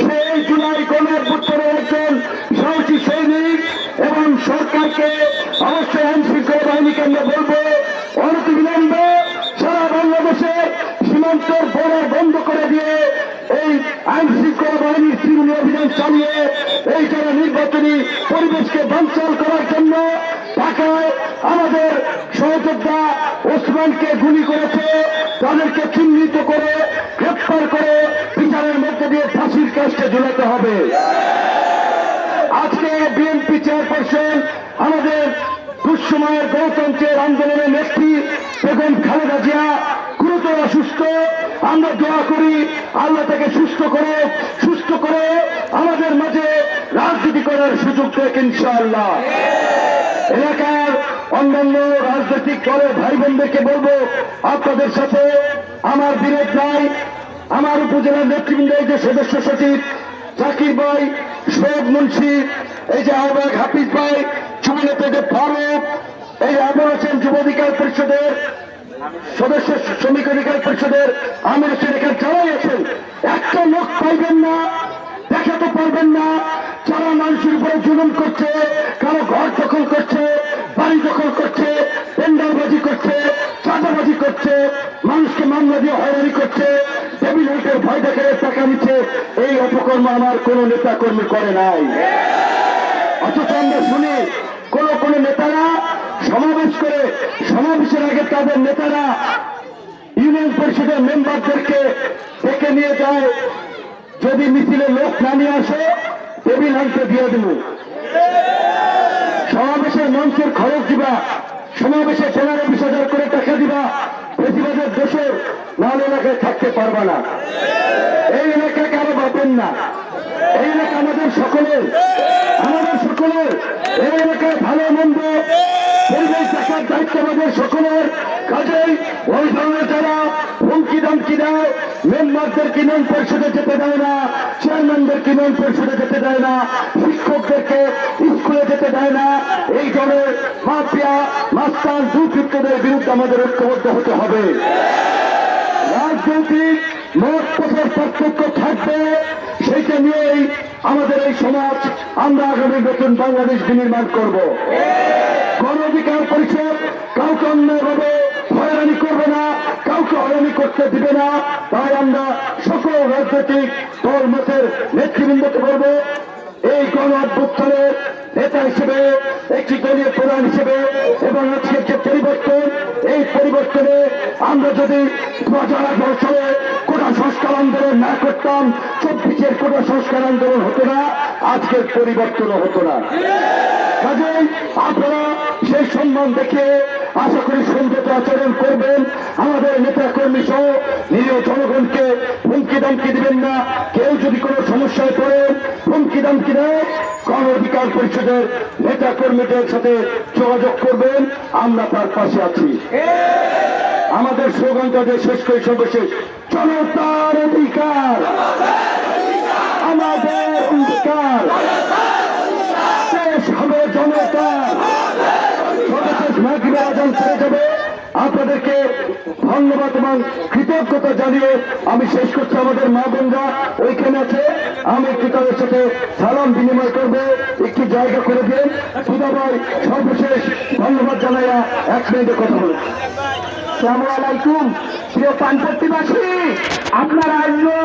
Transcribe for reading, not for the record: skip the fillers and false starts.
সেই জুলাই গণঅভ্যুত্থানের একজন সাহসী সৈনিক এবং সরকারকে অবশ্যই আইন শৃঙ্খলা বাহিনীকে আমরা বলবো অনতিবিলম্বে সারা বাংলাদেশে সীমান্তের বর্ডার বন্ধ করে দিয়ে এই আইন শৃঙ্খলা বাহিনীর তৃণমূল অভিযান চালিয়ে এই যারা নির্বাচনী পরিবেশকে বানচাল করার জন্য ঢাকায় আমাদের সহযোদ্ধা ওসমানকে গুলি করেছে তাদেরকে চিহ্নিত করে গ্রেপ্তার করে বিচারের মধ্যে দিয়ে ফাঁসির কাজটা ঝুলাতে হবে। আজকে বিএনপি চেয়ারপারসন আমাদের দুঃসময়ের গণতন্ত্রের আন্দোলনের নেত্রী বেগম খালেদা জিয়া গুরুতর অসুস্থ। আমরা দোয়া করি আল্লাহ তাকে সুস্থ করে আমাদের মাঝে রাজনীতি করার সুযোগ দেখ ইনশাআল্লাহ। এলাকার অন্যান্য রাজনৈতিক দলের ভাই বোনদেরকে বলবো আপনাদের সাথে আমার বিরোধ নাই। আমার উপজেলার নেতৃবৃন্দের যে সদস্য সচিব জাকির ভাই, শোয়েব মুন্সি, এই যে আহ্বায়ক হাফিজ ভাই, যুবনেতা যে ফারুক, এই আবুল হোসেন যুব অধিকার পরিষদের সদস্য, শ্রমিক অধিকার পরিষদের আমির হোসেন, এখানে যারাই আছেন একটা লোক পাইবেন না, দেখাতে পারবেন না যারা মানুষের উপরে জুলুম করছে, কারো ঘর দখল করছে, বাড়ি দখল করছে, টেন্ডারবাজি করছে, চাঁদাবাজি করছে, মানুষকে মামলা দিয়ে হয়রানি করছে, টেবিল হাইটের ভয় দেখে টাকা নিচ্ছে। এই অপকর্ম আমার কোন নেতা কর্মী করে নাই। অথচ আমরা শুনি কোন নেতারা সমাবেশ করে, সমাবেশের আগে তাদের নেতারা ইউনিয়ন পরিষদের মেম্বারদেরকে ডেকে নিয়ে যায়, যদি মিছিলে লোক না নিয়ে আসে টেবিল হাইটে দিয়ে দেব, সমাবেশের মঞ্চের খরচ দিবা, সমাবেশে 15-20 করে টাকা দিবা, বেশিবাজার দেশের নাহলে এলাকায় থাকতে পারবা না। এই এলাকা কারো বাপেন না, এই এলাকা আমাদের সকলের। এই এলাকায় ভালো মন্দ পরিবেশ দেখার দায়িত্ব আমাদের সকলের। কাজেই ওই ধরনের যারা হুমকি দামকি দেয়, মেম্বারদেরকে ইউনিয়ন পরিষদে যেতে দেয় না, চেয়ারম্যানদেরকে ইউনিয়ন পরিষদে যেতে দেয় না, শিক্ষকদেরকে স্কুলে যেতে দেয় না, এই ধরনের মাফিয়া মাস্তান দুর্বৃত্তদের বিরুদ্ধে আমাদের ঐক্যবদ্ধ হতে হবে। রাজনৈতিক মত পথের পার্থক্য থাকবে, সেইটা নিয়েই আমাদের এই সমাজ আমরা আগামী নতুন বাংলাদেশ বিনির্মাণ করব। গণ অধিকার পরিষদ কাউকে অন্যায়ভাবে হয়রানি করবে না, কাউকে হয়রানি করতে দিবে না। তাই আমরা সকল রাজনৈতিক দল মতের নেতৃবৃন্দকে বলবো, এই গণ অভ্যুত্থানের নেতা হিসেবে, একটি দলীয় প্রধান হিসেবে এবং আজকের যে পরিবর্তন, এই পরিবর্তনে আমরা যদি 2018 সালে কোটা সংস্কার আন্দোলন না করতাম, 24-এর কোটা সংস্কার আন্দোলন হতো না, আজকের পরিবর্তনও হতো না। কাজেই আপনারা সেই সম্মান দেখে আশা করি সংযত আচরণ করবেন। আমাদের নেতা কর্মী সহ নিরীহ জনগণকে হুমকি দামকি দিবেন না। কেউ যদি কোনো সমস্যায় পড়েন, হুমকি দামকি দেয়, গণ অধিকার পরিষদের নেতা কর্মীদের সাথে যোগাযোগ করবেন, আমরা তার পাশে আছি। আমাদের স্লোগানটা যে শেষ করে সর্বশেষ, জনতার অধিকার, আমাদের অধিকার, দেশ হবে জনতার। সর্বশেষ মাগরিবের আযান ছেড়ে যাবে। আপনাদেরকে ধন্যবাদ এবং কৃতজ্ঞতা জানিয়ে আমি শেষ করছি। আমাদের মা বোনরা ওইখানে আছে, আমি একটু তাদের সাথে সালাম বিনিময় করবো, একটু জায়গা করে দিন। সুদাভাই সর্বশেষ ধন্যবাদ জানাইয়া 1 মিনিটে কথা বলুন। আসসালামু আলাইকুম প্রিয় পানপট্টিবাসী, আপনারা আজকে